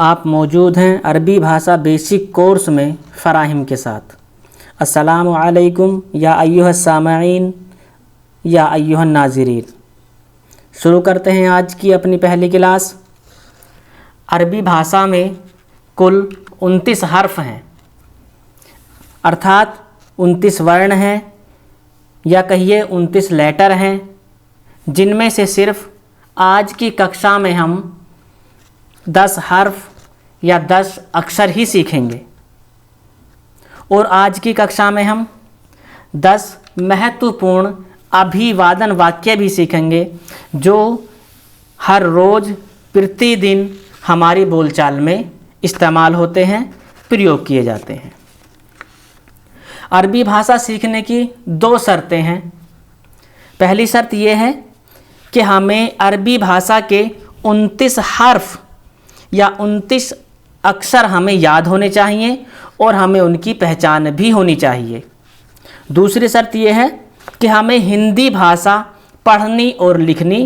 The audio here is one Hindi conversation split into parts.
आप मौजूद हैं अरबी भाषा बेसिक कोर्स में फ़राहिम के साथ। अस्सलामु अलैकुम या अय्युहस सामईन या अय्युहन नाज़रीन। शुरू करते हैं आज की अपनी पहली क्लास। अरबी भाषा में कुल 29 हर्फ हैं, अर्थात 29 वर्ण हैं या कहिए 29 लेटर हैं, जिनमें से सिर्फ आज की कक्षा में हम 10 हर्फ या 10 अक्षर ही सीखेंगे और आज की कक्षा में हम 10 महत्वपूर्ण अभिवादन वाक्य भी सीखेंगे जो हर रोज़ प्रतिदिन हमारी बोलचाल में इस्तेमाल होते हैं, प्रयोग किए जाते हैं। अरबी भाषा सीखने की 2 शर्तें हैं। पहली शर्त यह है कि हमें अरबी भाषा के 29 हर्फ या 29 अक्षर हमें याद होने चाहिए और हमें उनकी पहचान भी होनी चाहिए। दूसरी शर्त यह है कि हमें हिंदी भाषा पढ़नी और लिखनी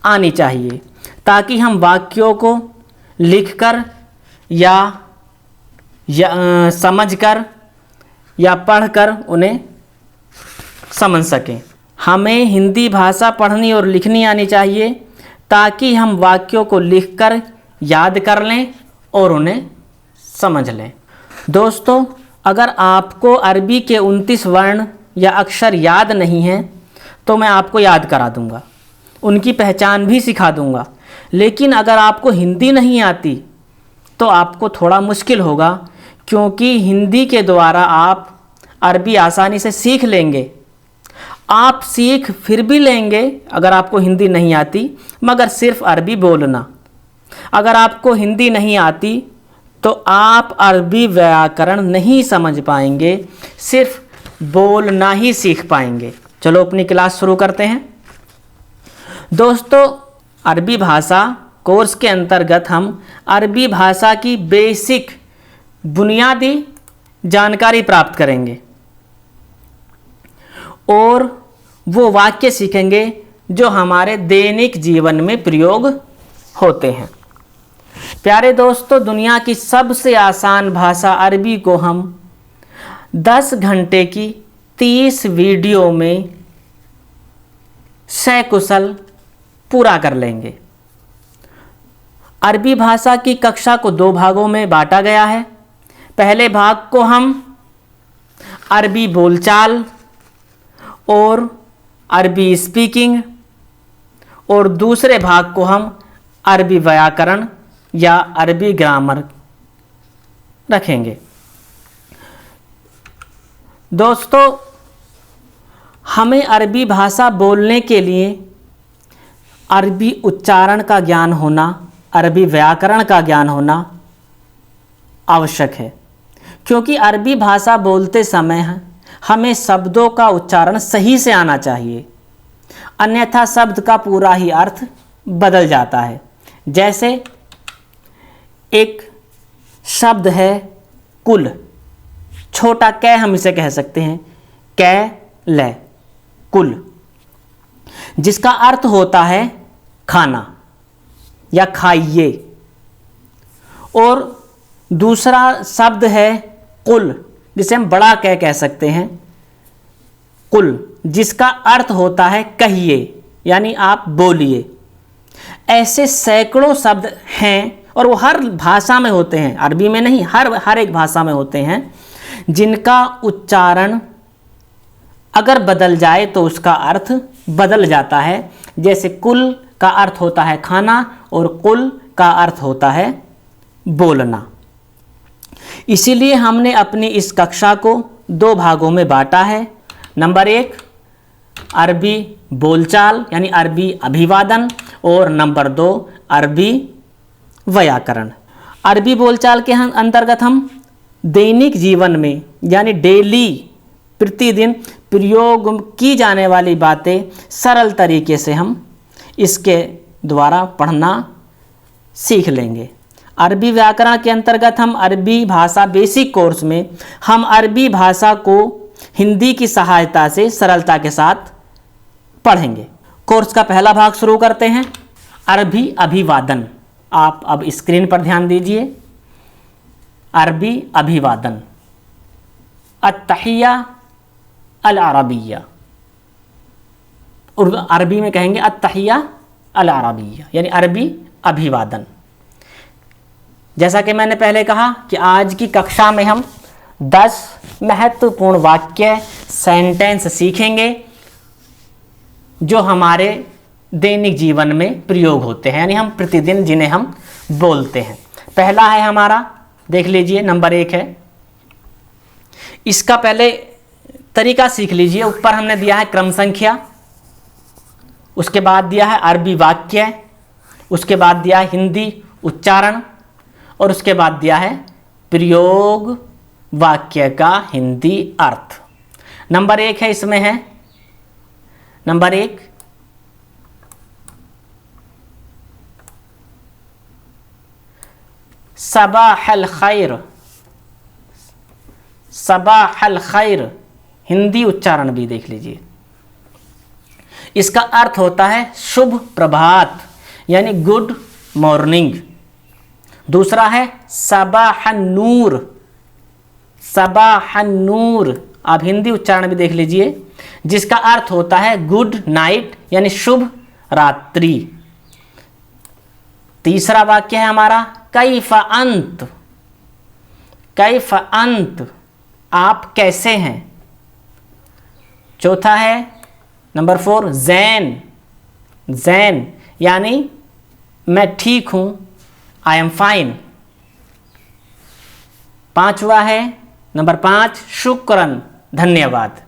आनी चाहिए ताकि हम वाक्यों को लिखकर या समझकर या पढ़कर उन्हें समझ सकें। हमें हिंदी भाषा पढ़नी और लिखनी आनी चाहिए ताकि हम वाक्यों को लिखकर याद कर लें और उन्हें समझ लें। दोस्तों, अगर आपको अरबी के 29 वर्ण या अक्षर याद नहीं हैं तो मैं आपको याद करा दूंगा, उनकी पहचान भी सिखा दूंगा। लेकिन अगर आपको हिंदी नहीं आती तो आपको थोड़ा मुश्किल होगा, क्योंकि हिंदी के द्वारा आप अरबी आसानी से सीख लेंगे। आप सीख फिर भी लेंगे अगर आपको हिंदी नहीं आती, मगर सिर्फ अरबी बोलना। अगर आपको हिंदी नहीं आती तो आप अरबी व्याकरण नहीं समझ पाएंगे, सिर्फ बोलना ही सीख पाएंगे। चलो अपनी क्लास शुरू करते हैं। दोस्तों, अरबी भाषा कोर्स के अंतर्गत हम अरबी भाषा की बेसिक बुनियादी जानकारी प्राप्त करेंगे और वो वाक्य सीखेंगे जो हमारे दैनिक जीवन में प्रयोग होते हैं। प्यारे दोस्तों, दुनिया की सबसे आसान भाषा अरबी को हम 10 घंटे की 30 वीडियो में सकुशल पूरा कर लेंगे। अरबी भाषा की कक्षा को 2 भागों में बांटा गया है। पहले भाग को हम अरबी बोलचाल और अरबी स्पीकिंग और दूसरे भाग को हम अरबी व्याकरण या अरबी ग्रामर रखेंगे। दोस्तों, हमें अरबी भाषा बोलने के लिए अरबी उच्चारण का ज्ञान होना, अरबी व्याकरण का ज्ञान होना आवश्यक है, क्योंकि अरबी भाषा बोलते समय हमें शब्दों का उच्चारण सही से आना चाहिए, अन्यथा शब्द का पूरा ही अर्थ बदल जाता है। जैसे एक शब्द है कुल, छोटा कै हम इसे कह सकते हैं, कै ले कुल, जिसका अर्थ होता है खाना या खाइए। और दूसरा शब्द है कुल, जिसे हम बड़ा कै कह सकते हैं, कुल, जिसका अर्थ होता है कहिए, यानी आप बोलिए। ऐसे सैकड़ों शब्द हैं और वो हर भाषा में होते हैं, अरबी में नहीं, हर एक भाषा में होते हैं, जिनका उच्चारण अगर बदल जाए तो उसका अर्थ बदल जाता है। जैसे कुल का अर्थ होता है खाना और कुल का अर्थ होता है बोलना। इसीलिए हमने अपनी इस कक्षा को 2 भागों में बांटा है। नंबर 1 अरबी बोलचाल यानी अरबी अभिवादन और नंबर 2 अरबी व्याकरण। अरबी बोलचाल के अंतर्गत हम दैनिक जीवन में यानी डेली प्रतिदिन प्रयोग की जाने वाली बातें सरल तरीके से हम इसके द्वारा पढ़ना सीख लेंगे। अरबी व्याकरण के अंतर्गत हम अरबी भाषा बेसिक कोर्स में हम अरबी भाषा को हिंदी की सहायता से सरलता के साथ पढ़ेंगे। कोर्स का पहला भाग शुरू करते हैं, अरबी अभिवादन। आप अब स्क्रीन पर ध्यान दीजिए। अरबी अभिवादन, अत्तहिया अल अरबिया, उर्दू अरबी में कहेंगे अत्तहिया अल अरबिया, यानी अरबी अभिवादन। जैसा कि मैंने पहले कहा कि आज की कक्षा में हम 10 महत्वपूर्ण वाक्य सेंटेंस सीखेंगे जो हमारे दैनिक जीवन में प्रयोग होते हैं, यानी हम प्रतिदिन जिन्हें हम बोलते हैं। पहला है हमारा, देख लीजिए, नंबर 1 है। इसका पहले तरीका सीख लीजिए। ऊपर हमने दिया है क्रम संख्या, उसके बाद दिया है अरबी वाक्य, उसके बाद दिया है हिंदी उच्चारण, और उसके बाद दिया है प्रयोग वाक्य का हिंदी अर्थ। नंबर 1 है, इसमें है नंबर 1, सबाहल खैर। सबाहल खैर हिंदी उच्चारण भी देख लीजिए। इसका अर्थ होता है शुभ प्रभात, यानी गुड मॉर्निंग। दूसरा है सबाहन नूर। सबाहन नूर, आप हिंदी उच्चारण भी देख लीजिए, जिसका अर्थ होता है गुड नाइट, यानी शुभ रात्रि। तीसरा वाक्य है हमारा कैफ अंत। कैफ अंत, आप कैसे हैं। चौथा है नंबर 4 जैन। जैन यानी मैं ठीक हूं, आई एम फाइन। पांचवा है नंबर 5 शुक्रन, धन्यवाद।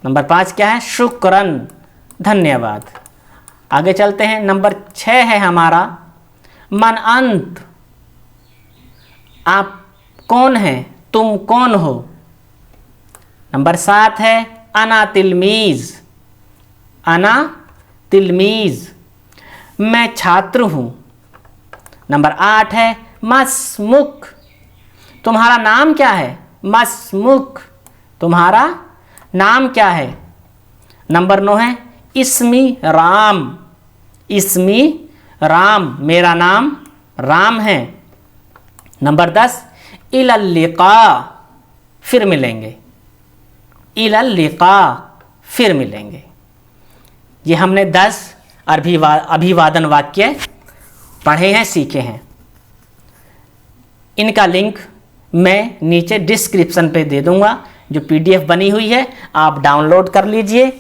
नंबर 5 क्या है, शुक्रन, धन्यवाद। आगे चलते हैं। नंबर 6 है हमारा मन अंत। आप कौन हैं, तुम कौन हो। नंबर 7 है अना तिलमीज। अना तिलमीज, मैं छात्र हूं। नंबर 8 है मसमुक। तुम्हारा नाम क्या है। मसमुक, तुम्हारा नाम क्या है। नंबर 9 है इस्मी राम। इस्मी राम, मेरा नाम राम है। नंबर 10 इलल लिका, फिर मिलेंगे। इलल लिका, फिर मिलेंगे। ये हमने 10 अभिवादन वाक्य पढ़े हैं, सीखे हैं। इनका लिंक मैं नीचे डिस्क्रिप्शन पे दे दूंगा। जो PDF बनी हुई है आप डाउनलोड कर लीजिए,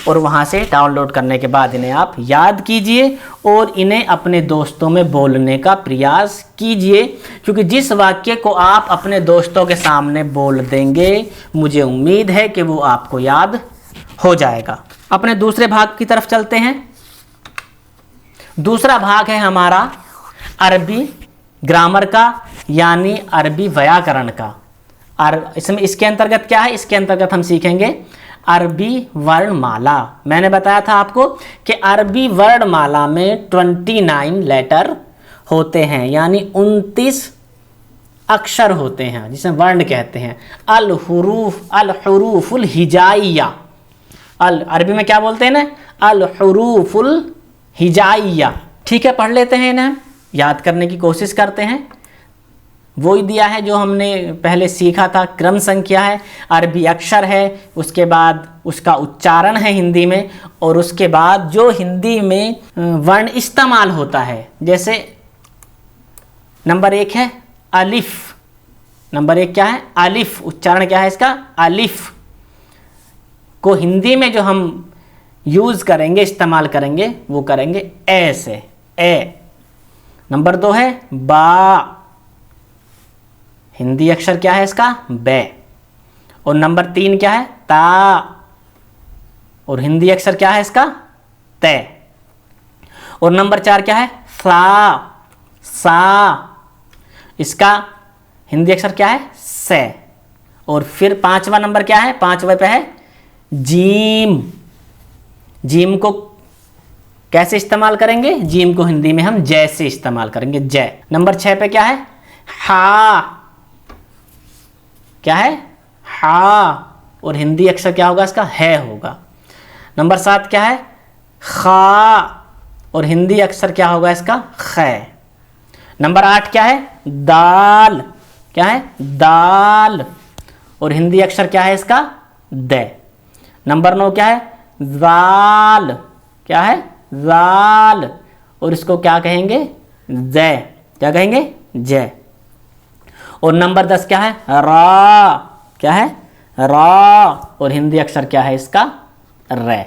और वहाँ से डाउनलोड करने के बाद इन्हें आप याद कीजिए और इन्हें अपने दोस्तों में बोलने का प्रयास कीजिए, क्योंकि जिस वाक्य को आप अपने दोस्तों के सामने बोल देंगे मुझे उम्मीद है कि वो आपको याद हो जाएगा। अपने दूसरे भाग की तरफ चलते हैं। दूसरा भाग है हमारा अरबी ग्रामर का, यानी अरबी व्याकरण का। इसमें इसके अंतर्गत क्या है, इसके अंतर्गत हम सीखेंगे अरबी वर्णमाला। मैंने बताया था आपको कि अरबी वर्णमाला में 29 लेटर होते हैं, यानी 29 अक्षर होते हैं, जिसे वर्ण कहते हैं। अल हुरूफुल हिजाइया। अरबी में क्या बोलते हैं ना, अल हुरूफुल हिजाइया। ठीक है, पढ़ लेते हैं इन्हें, याद करने की कोशिश करते हैं। वो ही दिया है जो हमने पहले सीखा था। क्रम संख्या है, अरबी अक्षर है, उसके बाद उसका उच्चारण है हिंदी में, और उसके बाद जो हिंदी में वर्ण इस्तेमाल होता है। जैसे नंबर 1 है अलिफ। नंबर 1 क्या है, अलिफ। उच्चारण क्या है इसका, अलिफ को हिंदी में जो हम यूज़ करेंगे, इस्तेमाल करेंगे, वो करेंगे ए से, ए। नंबर 2 है बा। हिंदी अक्षर क्या है इसका, बे। और नंबर 3 क्या है, ता। और हिंदी अक्षर क्या है इसका, ते। और नंबर 4 क्या है, सा। सा, इसका हिंदी अक्षर क्या है, से। और फिर 5वां नंबर क्या है, 5वें पे है जीम। जीम को कैसे इस्तेमाल करेंगे, जीम को हिंदी में हम जय से इस्तेमाल करेंगे, जय। नंबर 6 पे क्या है, हा। क्या है, हा। और हिंदी अक्षर क्या होगा इसका, है होगा। नंबर 7 क्या है, खा। और हिंदी अक्षर क्या होगा इसका, ख। नंबर 8 क्या है? दाल। क्या है? दाल। और हिंदी अक्षर क्या है इसका? द। नंबर 9 क्या है? जाल। क्या है? जाल। और इसको क्या कहेंगे? जय। क्या कहेंगे? जय। और नंबर 10 क्या है? रा। क्या है? रा। और हिंदी अक्षर क्या है इसका? रे।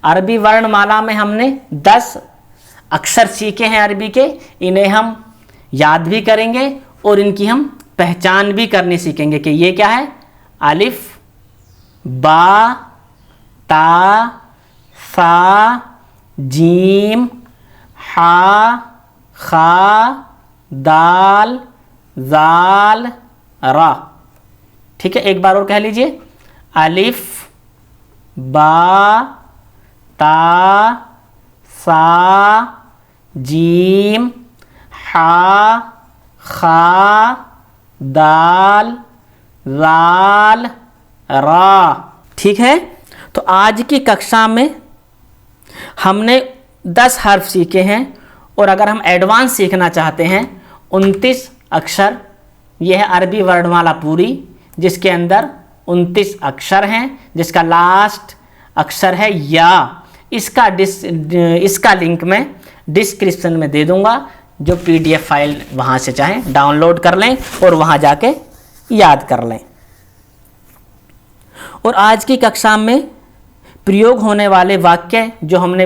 अरबी वर्णमाला में हमने 10 अक्षर सीखे हैं अरबी के, इन्हें हम याद भी करेंगे और इनकी हम पहचान भी करनी सीखेंगे कि ये क्या है? अलिफ, बा, ता, सा, जीम, हा, खा, दाल, जाल, रा। ठीक है, एक बार और कह लीजिए। अलिफ, बा, ता, सा, जीम, हा, खा, दाल, जाल, रा। ठीक है, तो आज की कक्षा में हमने 10 हर्फ सीखे हैं और अगर हम एडवांस सीखना चाहते हैं 29 अक्षर, यह है अरबी वर्णमाला पूरी, जिसके अंदर 29 अक्षर हैं, जिसका लास्ट अक्षर है या। इसका लिंक मैं डिस्क्रिप्शन में दे दूंगा, जो PDF फाइल वहाँ से चाहें डाउनलोड कर लें और वहाँ जाके याद कर लें। और आज की कक्षा में प्रयोग होने वाले वाक्य जो हमने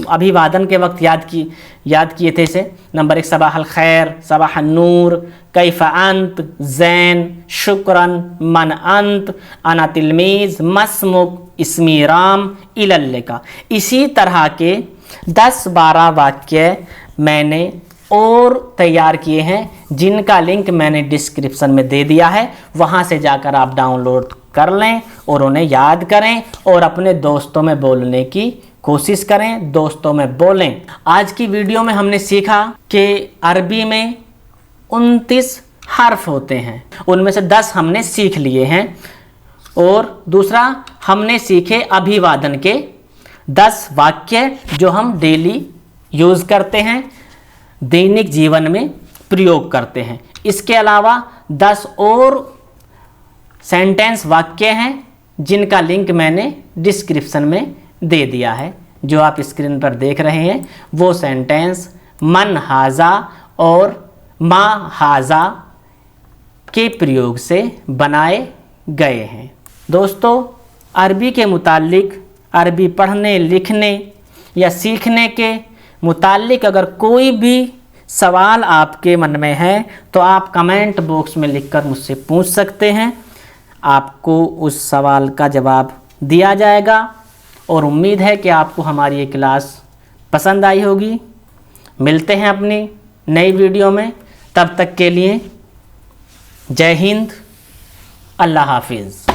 अभिवादन के वक्त याद किए थे, से नंबर 1 सबाह खैर, सबाह नूर, कैफ अंत, जैन, शुक्रन, मन अंत, अना तिलमीज़, मस्मुक, इस्मी राम, इलल्लिका। इसी तरह के 10-12 वाक्य मैंने और तैयार किए हैं, जिनका लिंक मैंने डिस्क्रिप्शन में दे दिया है, वहाँ से जाकर आप डाउनलोड कर लें और उन्हें याद करें और अपने दोस्तों में बोलने की कोशिश करें, दोस्तों में बोलें। आज की वीडियो में हमने सीखा कि अरबी में 29 हर्फ होते हैं, उनमें से 10 हमने सीख लिए हैं। और दूसरा हमने सीखे अभिवादन के 10 वाक्य जो हम डेली यूज़ करते हैं, दैनिक जीवन में प्रयोग करते हैं। इसके अलावा 10 और सेंटेंस वाक्य हैं, जिनका लिंक मैंने डिस्क्रिप्शन में दे दिया है। जो आप स्क्रीन पर देख रहे हैं वो सेंटेंस मन हाजा और मा हाजा के प्रयोग से बनाए गए हैं। दोस्तों, अरबी के मुतालिक, अरबी पढ़ने लिखने या सीखने के मुतालिक अगर कोई भी सवाल आपके मन में है तो आप कमेंट बॉक्स में लिखकर मुझसे पूछ सकते हैं। आपको उस सवाल का जवाब दिया जाएगा और उम्मीद है कि आपको हमारी ये क्लास पसंद आई होगी। मिलते हैं अपनी नई वीडियो में, तब तक के लिए जय हिंद, अल्लाह हाफिज़।